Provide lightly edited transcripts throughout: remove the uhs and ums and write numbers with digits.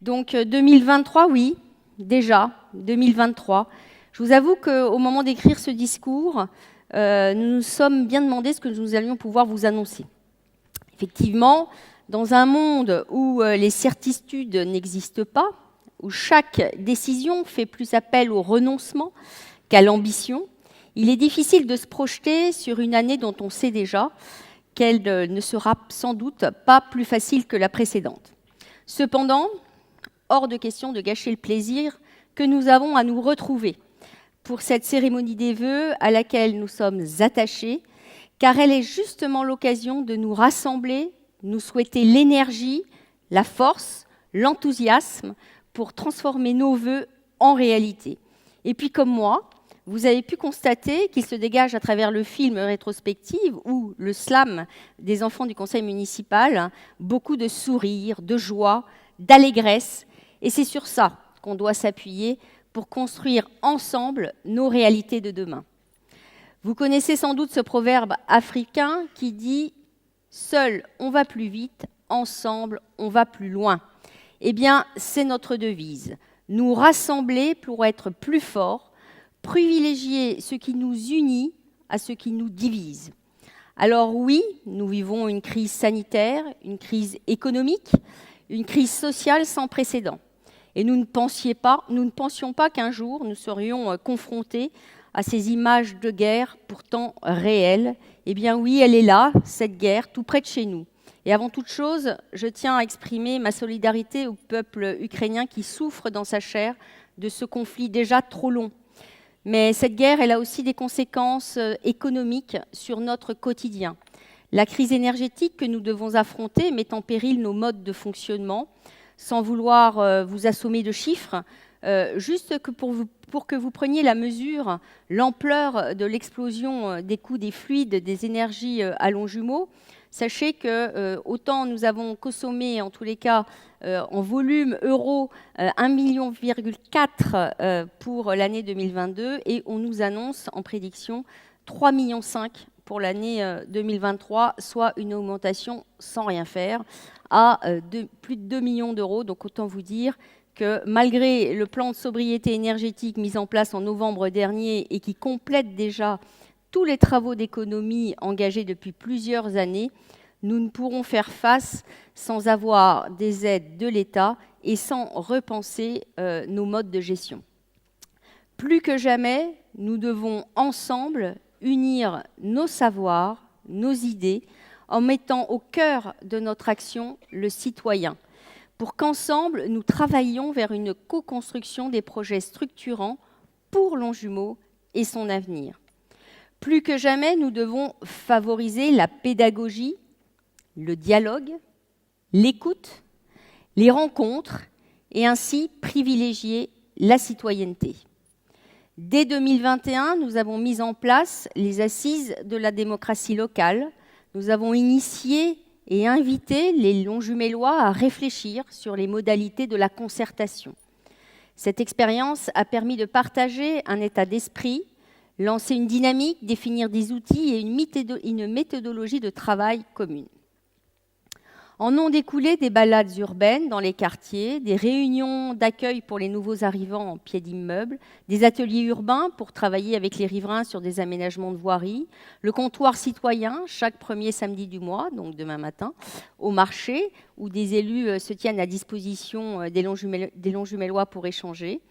Donc 2023, oui, déjà, 2023. Je vous avoue qu'au moment d'écrire ce discours, nous nous sommes bien demandé ce que nous allions pouvoir vous annoncer. Effectivement, dans un monde où les certitudes n'existent pas, où chaque décision fait plus appel au renoncement qu'à l'ambition, il est difficile de se projeter sur une année dont on sait déjà qu'elle ne sera sans doute pas plus facile que la précédente. Cependant, hors de question de gâcher le plaisir que nous avons à nous retrouver pour cette cérémonie des vœux à laquelle nous sommes attachés, car elle est justement l'occasion de nous rassembler, nous souhaiter l'énergie, la force, l'enthousiasme pour transformer nos vœux en réalité. Et puis comme moi, vous avez pu constater qu'il se dégage à travers le film rétrospective ou le slam des enfants du conseil municipal beaucoup de sourires, de joie, d'allégresse. Et c'est sur ça qu'on doit s'appuyer pour construire ensemble nos réalités de demain. Vous connaissez sans doute ce proverbe africain qui dit « Seul, on va plus vite, ensemble, on va plus loin ». Eh bien, c'est notre devise. Nous rassembler pour être plus forts, privilégier ce qui nous unit à ce qui nous divise. Alors oui, nous vivons une crise sanitaire, une crise économique, une crise sociale sans précédent. Et nous ne pensions pas qu'un jour nous serions confrontés à ces images de guerre pourtant réelles. Eh bien oui, elle est là, cette guerre, tout près de chez nous. Et avant toute chose, je tiens à exprimer ma solidarité au peuple ukrainien qui souffre dans sa chair de ce conflit déjà trop long. Mais cette guerre, elle a aussi des conséquences économiques sur notre quotidien. La crise énergétique que nous devons affronter met en péril nos modes de fonctionnement. Sans vouloir vous assommer de chiffres, juste que pour que vous preniez la mesure, l'ampleur de l'explosion des coûts des fluides, des énergies à Longjumeau, sachez que autant nous avons consommé, en tous les cas, en volume euro, 1,4 million pour l'année 2022, et on nous annonce en prédiction 3,5 millions pour l'année 2023, soit une augmentation sans rien faire à plus de 2 millions d'euros. Donc autant vous dire que malgré le plan de sobriété énergétique mis en place en novembre dernier et qui complète déjà tous les travaux d'économie engagés depuis plusieurs années, nous ne pourrons faire face sans avoir des aides de l'État et sans repenser nos modes de gestion. Plus que jamais, nous devons ensemble unir nos savoirs, nos idées, en mettant au cœur de notre action le citoyen, pour qu'ensemble, nous travaillions vers une co-construction des projets structurants pour Longjumeau et son avenir. Plus que jamais, nous devons favoriser la pédagogie, le dialogue, l'écoute, les rencontres, et ainsi privilégier la citoyenneté. Dès 2021, nous avons mis en place les assises de la démocratie locale. Nous avons initié et invité les Longjumellois à réfléchir sur les modalités de la concertation. Cette expérience a permis de partager un état d'esprit, lancer une dynamique, définir des outils et une méthodologie de travail commune. En ont découlé des balades urbaines dans les quartiers, des réunions d'accueil pour les nouveaux arrivants en pied d'immeuble, des ateliers urbains pour travailler avec les riverains sur des aménagements de voirie, le comptoir citoyen chaque premier samedi du mois, donc demain matin, au marché, où des élus se tiennent à disposition des Longjumellois pour échanger.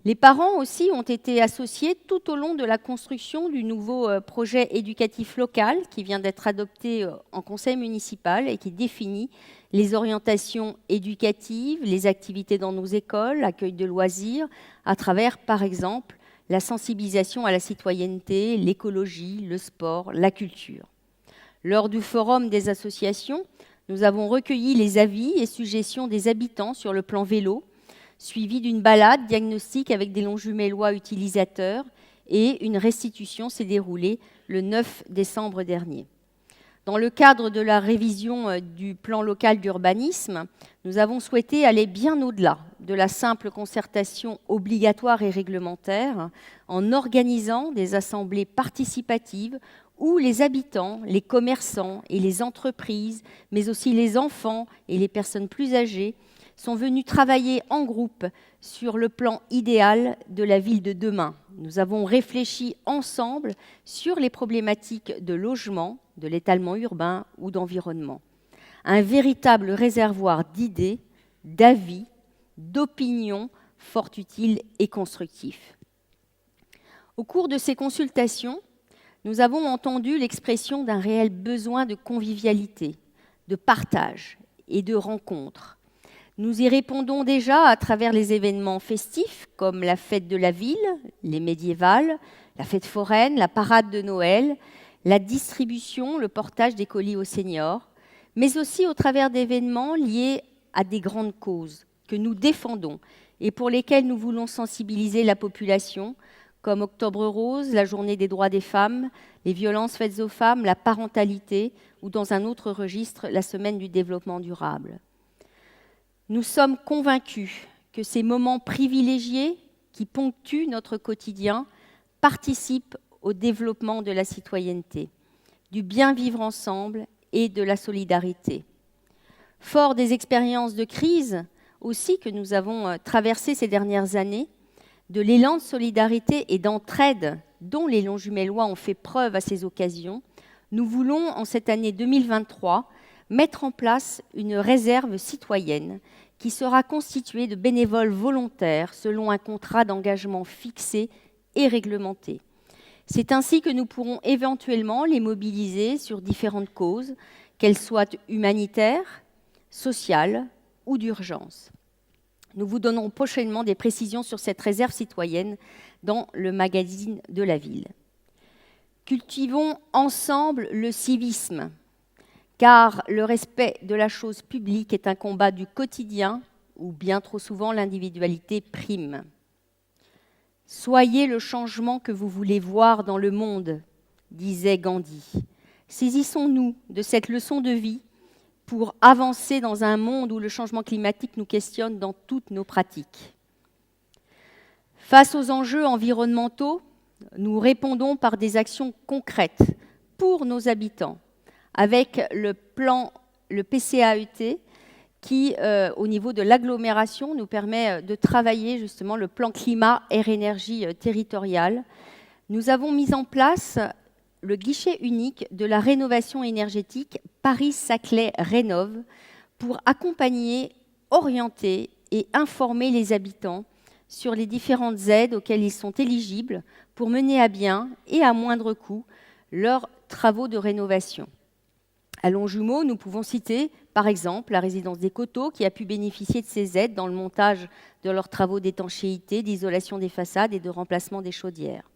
Les parents aussi ont été associés tout au long de la construction du nouveau projet éducatif local qui vient d'être adopté en conseil municipal et qui définit les orientations éducatives, les activités dans nos écoles, l'accueil de loisirs, à travers, par exemple, la sensibilisation à la citoyenneté, l'écologie, le sport, la culture. Lors du forum des associations, nous avons recueilli les avis et suggestions des habitants sur le plan vélo, suivi d'une balade diagnostique avec des Longjumellois utilisateurs, et une restitution s'est déroulée le 9 décembre dernier. Dans le cadre de la révision du plan local d'urbanisme, nous avons souhaité aller bien au-delà de la simple concertation obligatoire et réglementaire en organisant des assemblées participatives où les habitants, les commerçants et les entreprises, mais aussi les enfants et les personnes plus âgées, sont venus travailler en groupe sur le plan idéal de la ville de demain. Nous avons réfléchi ensemble sur les problématiques de logement, de l'étalement urbain ou d'environnement. Un véritable réservoir d'idées, d'avis, d'opinions fort utiles et constructifs. Au cours de ces consultations, nous avons entendu l'expression d'un réel besoin de convivialité, de partage et de rencontre. Nous y répondons déjà à travers les événements festifs comme la fête de la ville, les médiévales, la fête foraine, la parade de Noël, la distribution, le portage des colis aux seniors, mais aussi au travers d'événements liés à des grandes causes que nous défendons et pour lesquelles nous voulons sensibiliser la population, comme Octobre Rose, la Journée des droits des femmes, les violences faites aux femmes, la parentalité, ou dans un autre registre, la Semaine du développement durable. Nous sommes convaincus que ces moments privilégiés qui ponctuent notre quotidien participent au développement de la citoyenneté, du bien vivre ensemble et de la solidarité. Fort des expériences de crise aussi que nous avons traversées ces dernières années, de l'élan de solidarité et d'entraide dont les Longjumellois ont fait preuve à ces occasions, nous voulons, en cette année 2023, mettre en place une réserve citoyenne qui sera constituée de bénévoles volontaires selon un contrat d'engagement fixé et réglementé. C'est ainsi que nous pourrons éventuellement les mobiliser sur différentes causes, qu'elles soient humanitaires, sociales ou d'urgence. Nous vous donnerons prochainement des précisions sur cette réserve citoyenne dans le magazine de la ville. Cultivons ensemble le civisme, car le respect de la chose publique est un combat du quotidien où bien trop souvent l'individualité prime. Soyez le changement que vous voulez voir dans le monde, disait Gandhi. Saisissons-nous de cette leçon de vie pour avancer dans un monde où le changement climatique nous questionne dans toutes nos pratiques. Face aux enjeux environnementaux, nous répondons par des actions concrètes pour nos habitants, avec le PCAET, qui, au niveau de l'agglomération, nous permet de travailler justement le plan climat, air, énergie territorial. Nous avons mis en place le guichet unique de la rénovation énergétique Paris-Saclay Rénov' pour accompagner, orienter et informer les habitants sur les différentes aides auxquelles ils sont éligibles pour mener à bien et à moindre coût leurs travaux de rénovation. À Longjumeau, nous pouvons citer par exemple la résidence des Coteaux qui a pu bénéficier de ces aides dans le montage de leurs travaux d'étanchéité, d'isolation des façades et de remplacement des chaudières.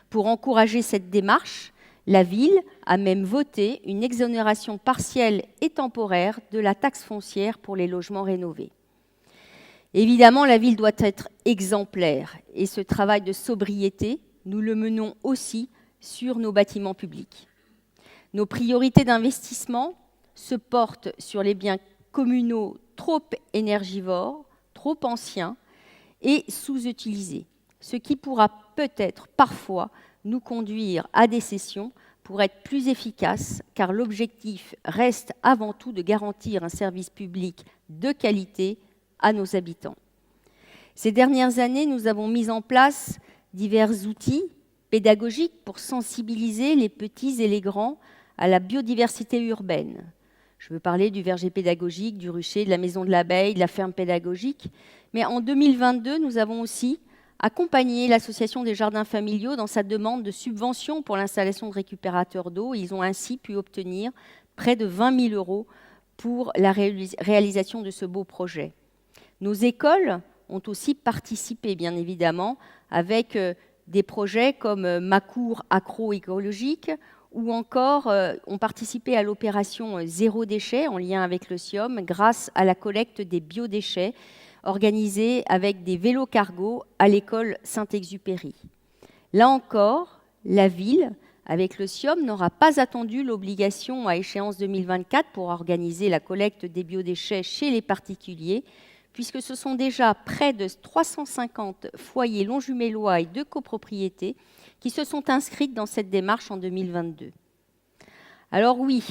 Pour encourager cette démarche, la ville a même voté une exonération partielle et temporaire de la taxe foncière pour les logements rénovés. Évidemment, la ville doit être exemplaire et ce travail de sobriété, nous le menons aussi sur nos bâtiments publics. Nos priorités d'investissement se portent sur les biens communaux trop énergivores, trop anciens et sous-utilisés, ce qui pourra peut-être parfois nous conduire à des cessions pour être plus efficaces, car l'objectif reste avant tout de garantir un service public de qualité à nos habitants. Ces dernières années, nous avons mis en place divers outils pédagogiques pour sensibiliser les petits et les grands à la biodiversité urbaine. Je veux parler du verger pédagogique, du rucher, de la maison de l'abeille, de la ferme pédagogique. Mais en 2022, nous avons aussi accompagné l'association des jardins familiaux dans sa demande de subvention pour l'installation de récupérateurs d'eau. Ils ont ainsi pu obtenir près de 20 000 € pour la réalisation de ce beau projet. Nos écoles ont aussi participé, bien évidemment, avec des projets comme Ma cour agroécologique ou encore ont participé à l'opération Zéro déchet en lien avec le SIOM grâce à la collecte des biodéchets organisée avec des vélos cargo à l'école Saint-Exupéry. Là encore, la ville, avec le SIOM, n'aura pas attendu l'obligation à échéance 2024 pour organiser la collecte des biodéchets chez les particuliers, puisque ce sont déjà près de 350 foyers longjumellois et de copropriétés qui se sont inscrites dans cette démarche en 2022. Alors oui,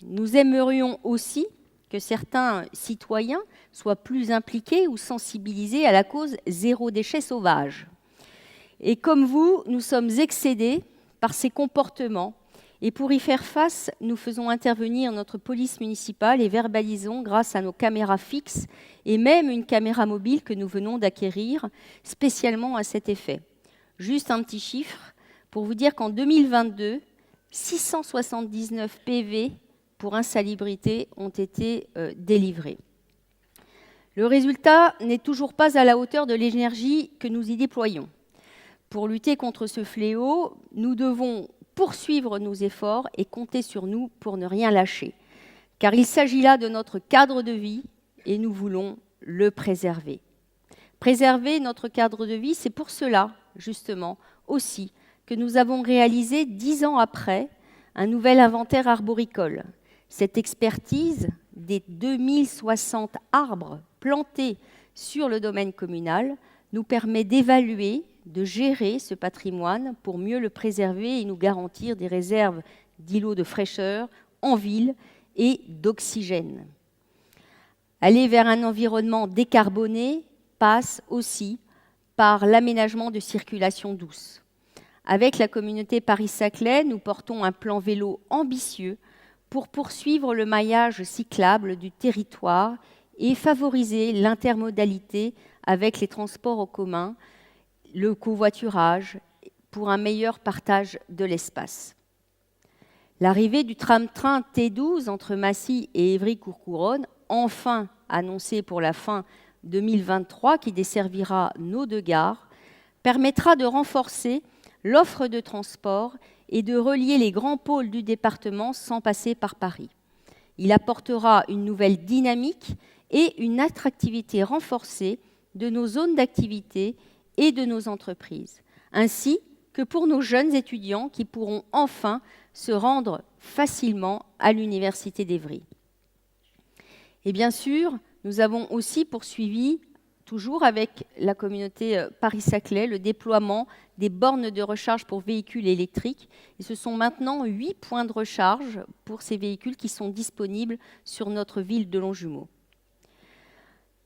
nous aimerions aussi que certains citoyens soient plus impliqués ou sensibilisés à la cause zéro déchet sauvage. Et comme vous, nous sommes excédés par ces comportements. Et pour y faire face, nous faisons intervenir notre police municipale et verbalisons grâce à nos caméras fixes et même une caméra mobile que nous venons d'acquérir spécialement à cet effet. Juste un petit chiffre pour vous dire qu'en 2022, 679 PV pour insalubrité ont été délivrés. Le résultat n'est toujours pas à la hauteur de l'énergie que nous y déployons. Pour lutter contre ce fléau, nous devons poursuivre nos efforts et compter sur nous pour ne rien lâcher. Car il s'agit là de notre cadre de vie et nous voulons le préserver. Préserver notre cadre de vie, c'est pour cela, justement, aussi, que nous avons réalisé 10 ans après un nouvel inventaire arboricole. Cette expertise des 2060 arbres plantés sur le domaine communal nous permet d'évaluer, de gérer ce patrimoine pour mieux le préserver et nous garantir des réserves d'îlots de fraîcheur en ville et d'oxygène. Aller vers un environnement décarboné passe aussi par l'aménagement de circulation douce. Avec la communauté Paris-Saclay, nous portons un plan vélo ambitieux pour poursuivre le maillage cyclable du territoire et favoriser l'intermodalité avec les transports en commun, le covoiturage, pour un meilleur partage de l'espace. L'arrivée du tram-train T12 entre Massy et Évry-Courcouronnes, enfin annoncée pour la fin 2023, qui desservira nos deux gares, permettra de renforcer l'offre de transport et de relier les grands pôles du département sans passer par Paris. Il apportera une nouvelle dynamique et une attractivité renforcée de nos zones d'activité et de nos entreprises, ainsi que pour nos jeunes étudiants qui pourront enfin se rendre facilement à l'Université d'Évry. Et bien sûr, nous avons aussi poursuivi, toujours avec la communauté Paris-Saclay, le déploiement des bornes de recharge pour véhicules électriques. Et ce sont maintenant 8 points de recharge pour ces véhicules qui sont disponibles sur notre ville de Longjumeau.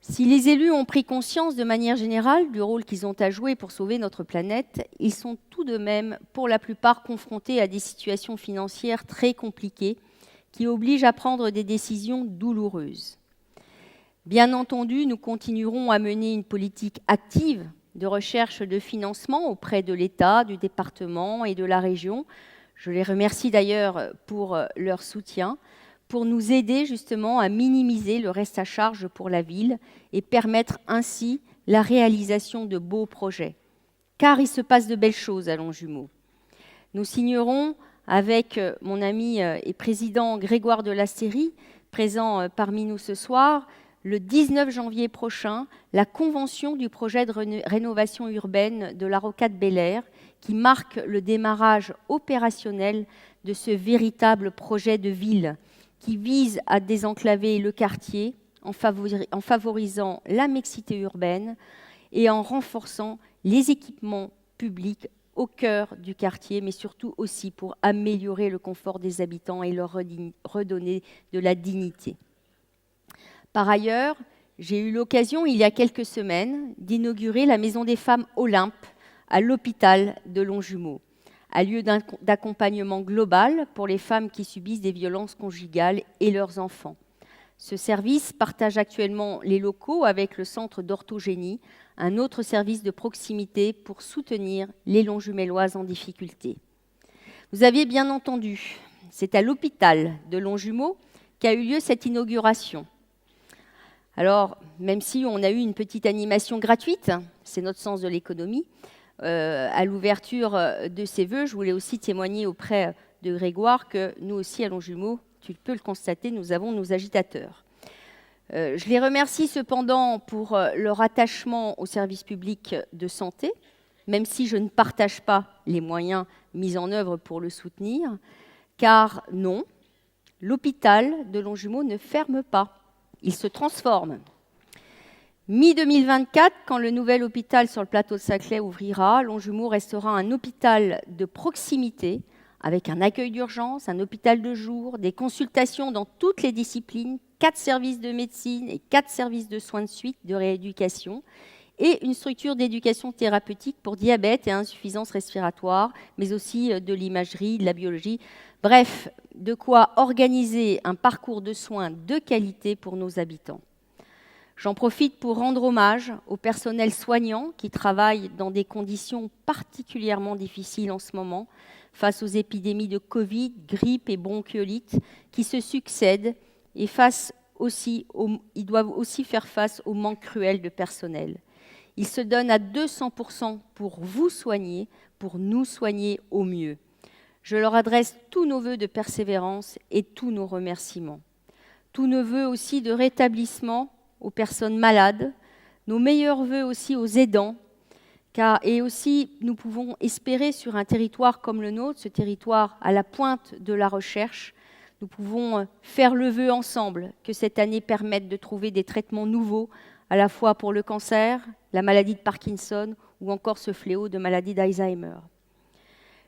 Si les élus ont pris conscience de manière générale du rôle qu'ils ont à jouer pour sauver notre planète, ils sont tout de même, pour la plupart, confrontés à des situations financières très compliquées qui obligent à prendre des décisions douloureuses. Bien entendu, nous continuerons à mener une politique active de recherche de financement auprès de l'État, du département et de la région. Je les remercie d'ailleurs pour leur soutien, pour nous aider justement à minimiser le reste à charge pour la ville et permettre ainsi la réalisation de beaux projets. Car il se passe de belles choses à Longjumeau. Nous signerons avec mon ami et président Grégoire de Lasteyrie, présent parmi nous ce soir, le 19 janvier prochain, la convention du projet de rénovation urbaine de la Rocade Bel-Air, qui marque le démarrage opérationnel de ce véritable projet de ville qui vise à désenclaver le quartier en favorisant la mixité urbaine et en renforçant les équipements publics au cœur du quartier, mais surtout aussi pour améliorer le confort des habitants et leur redonner de la dignité. Par ailleurs, j'ai eu l'occasion, il y a quelques semaines, d'inaugurer la Maison des Femmes Olympe à l'hôpital de Longjumeau, un lieu d'accompagnement global pour les femmes qui subissent des violences conjugales et leurs enfants. Ce service partage actuellement les locaux avec le centre d'orthogénie, un autre service de proximité pour soutenir les Longjumelloises en difficulté. Vous aviez bien entendu, c'est à l'hôpital de Longjumeau qu'a eu lieu cette inauguration. Alors, même si on a eu une petite animation gratuite, c'est notre sens de l'économie, à l'ouverture de ces vœux, je voulais aussi témoigner auprès de Grégoire que nous aussi à Longjumeau, tu peux le constater, nous avons nos agitateurs. Je les remercie cependant pour leur attachement au service public de santé, même si je ne partage pas les moyens mis en œuvre pour le soutenir, car non, l'hôpital de Longjumeau ne ferme pas. Il se transforme. Mi-2024, quand le nouvel hôpital sur le plateau de Saclay ouvrira, Longjumeau restera un hôpital de proximité avec un accueil d'urgence, un hôpital de jour, des consultations dans toutes les disciplines, 4 services de médecine et 4 services de soins de suite, de rééducation, et une structure d'éducation thérapeutique pour diabète et insuffisance respiratoire, mais aussi de l'imagerie, de la biologie. Bref, de quoi organiser un parcours de soins de qualité pour nos habitants. J'en profite pour rendre hommage au personnel soignant qui travaille dans des conditions particulièrement difficiles en ce moment, face aux épidémies de Covid, grippe et bronchiolite qui se succèdent et ils doivent aussi faire face au manque cruel de personnel. Ils se donnent à 200% pour vous soigner, pour nous soigner au mieux. Je leur adresse tous nos vœux de persévérance et tous nos remerciements. Tous nos vœux aussi de rétablissement aux personnes malades, nos meilleurs vœux aussi aux aidants, et aussi nous pouvons espérer sur un territoire comme le nôtre, ce territoire à la pointe de la recherche, nous pouvons faire le vœu ensemble que cette année permette de trouver des traitements nouveaux, à la fois pour le cancer, la maladie de Parkinson ou encore ce fléau de maladie d'Alzheimer.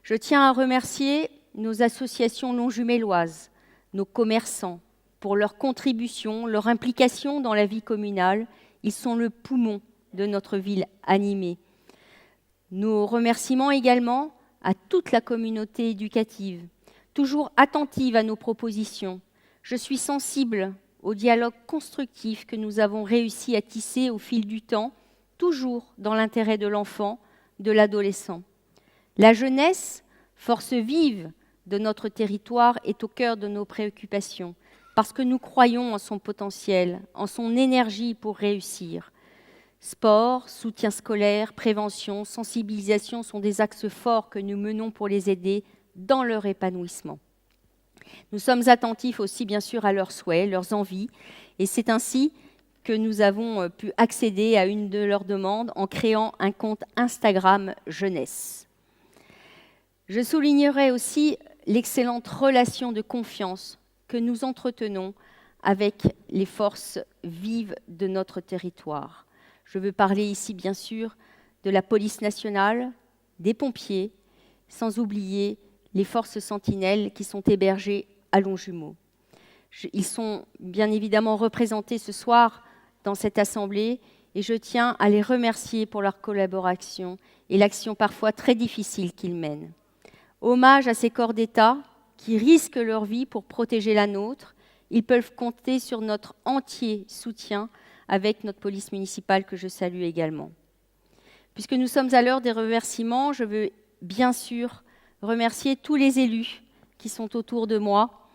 Je tiens à remercier nos associations longjumelloises, nos commerçants, pour leur contribution, leur implication dans la vie communale. Ils sont le poumon de notre ville animée. Nos remerciements également à toute la communauté éducative, toujours attentive à nos propositions. Je suis sensible au dialogue constructif que nous avons réussi à tisser au fil du temps, toujours dans l'intérêt de l'enfant, de l'adolescent. La jeunesse, force vive de notre territoire, est au cœur de nos préoccupations, parce que nous croyons en son potentiel, en son énergie pour réussir. Sport, soutien scolaire, prévention, sensibilisation sont des axes forts que nous menons pour les aider dans leur épanouissement. Nous sommes attentifs aussi bien sûr à leurs souhaits, leurs envies, et c'est ainsi que nous avons pu accéder à une de leurs demandes en créant un compte Instagram Jeunesse. Je soulignerai aussi l'excellente relation de confiance que nous entretenons avec les forces vives de notre territoire. Je veux parler ici bien sûr de la police nationale, des pompiers, sans oublier les forces sentinelles qui sont hébergées à Longjumeau. Ils sont bien évidemment représentés ce soir dans cette assemblée et je tiens à les remercier pour leur collaboration et l'action parfois très difficile qu'ils mènent. Hommage à ces corps d'État qui risquent leur vie pour protéger la nôtre. Ils peuvent compter sur notre entier soutien avec notre police municipale que je salue également. Puisque nous sommes à l'heure des remerciements, je veux bien sûr remercier tous les élus qui sont autour de moi,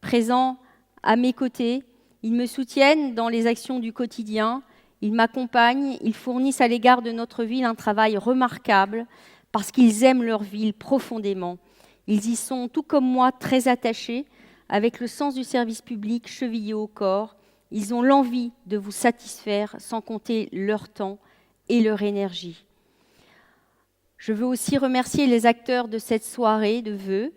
présents à mes côtés. Ils me soutiennent dans les actions du quotidien, ils m'accompagnent, ils fournissent à l'égard de notre ville un travail remarquable parce qu'ils aiment leur ville profondément. Ils y sont, tout comme moi, très attachés, avec le sens du service public chevillé au corps. Ils ont l'envie de vous satisfaire sans compter leur temps et leur énergie. Je veux aussi remercier les acteurs de cette soirée de vœux,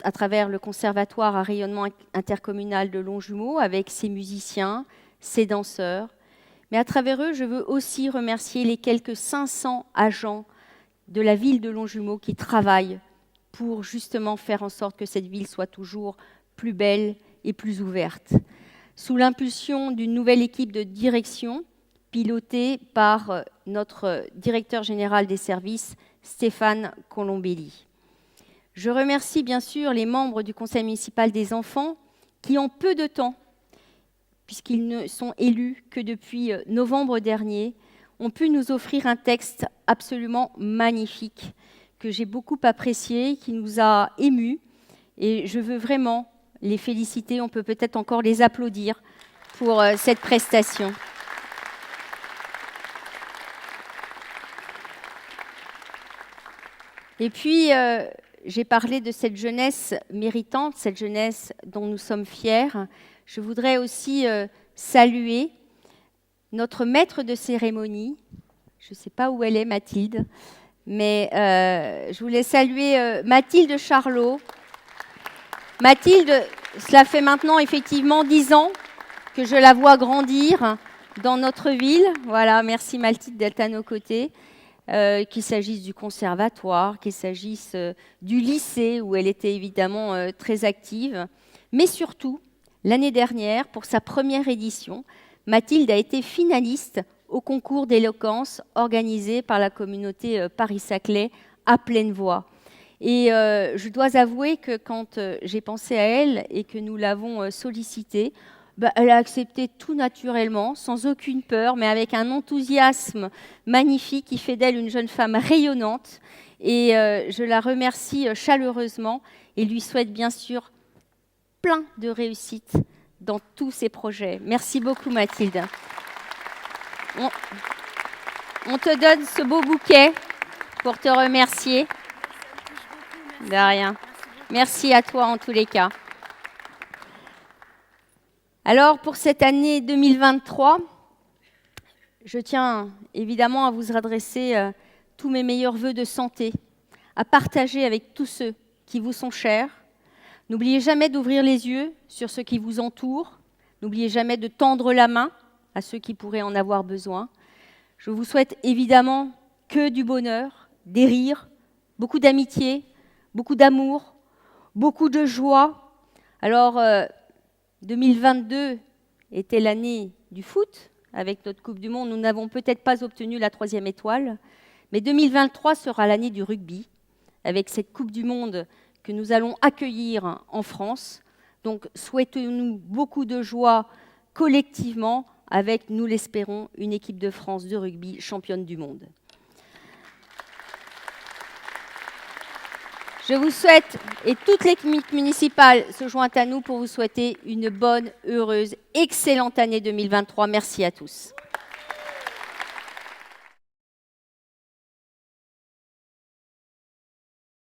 à travers le Conservatoire à rayonnement intercommunal de Longjumeau, avec ses musiciens, ses danseurs. Mais à travers eux, je veux aussi remercier les quelques 500 agents de la ville de Longjumeau qui travaillent pour justement faire en sorte que cette ville soit toujours plus belle et plus ouverte. Sous l'impulsion d'une nouvelle équipe de direction, pilotée par notre directeur général des services, Stéphane Colombelli. Je remercie bien sûr les membres du Conseil municipal des enfants qui, en peu de temps, puisqu'ils ne sont élus que depuis novembre dernier, ont pu nous offrir un texte absolument magnifique que j'ai beaucoup apprécié, qui nous a émus. Et je veux vraiment les féliciter. On peut peut-être encore les applaudir pour cette prestation. Et puis, j'ai parlé de cette jeunesse méritante, cette jeunesse dont nous sommes fiers. Je voudrais aussi saluer notre maître de cérémonie. Je ne sais pas où elle est, Mathilde, mais je voulais saluer Mathilde Charlot. Mathilde, cela fait maintenant effectivement 10 ans que je la vois grandir dans notre ville. Voilà, merci Mathilde d'être à nos côtés. qu'il s'agisse du conservatoire, qu'il s'agisse du lycée où elle était évidemment très active. Mais surtout, l'année dernière, pour sa première édition, Mathilde a été finaliste au concours d'éloquence organisé par la communauté Paris-Saclay à pleine voix. Et je dois avouer que quand j'ai pensé à elle et que nous l'avons sollicitée, elle a accepté tout naturellement, sans aucune peur, mais avec un enthousiasme magnifique qui fait d'elle une jeune femme rayonnante. Et je la remercie chaleureusement et lui souhaite bien sûr plein de réussite dans tous ses projets. Merci beaucoup Mathilde. On te donne ce beau bouquet pour te remercier. De rien. Merci à toi en tous les cas. Alors, pour cette année 2023, je tiens évidemment à vous adresser tous mes meilleurs vœux de santé, à partager avec tous ceux qui vous sont chers. N'oubliez jamais d'ouvrir les yeux sur ce qui vous entoure. N'oubliez jamais de tendre la main à ceux qui pourraient en avoir besoin. Je vous souhaite évidemment que du bonheur, des rires, beaucoup d'amitié, beaucoup d'amour, beaucoup de joie. Alors, 2022 était l'année du foot. Avec notre Coupe du Monde, nous n'avons peut-être pas obtenu la 3e étoile. Mais 2023 sera l'année du rugby, avec cette Coupe du Monde que nous allons accueillir en France. Donc, souhaitons-nous beaucoup de joie collectivement avec, nous l'espérons, une équipe de France de rugby championne du monde. Je vous souhaite, et toute l'équipe municipale se joint à nous pour vous souhaiter une bonne, heureuse, excellente année 2023. Merci à tous.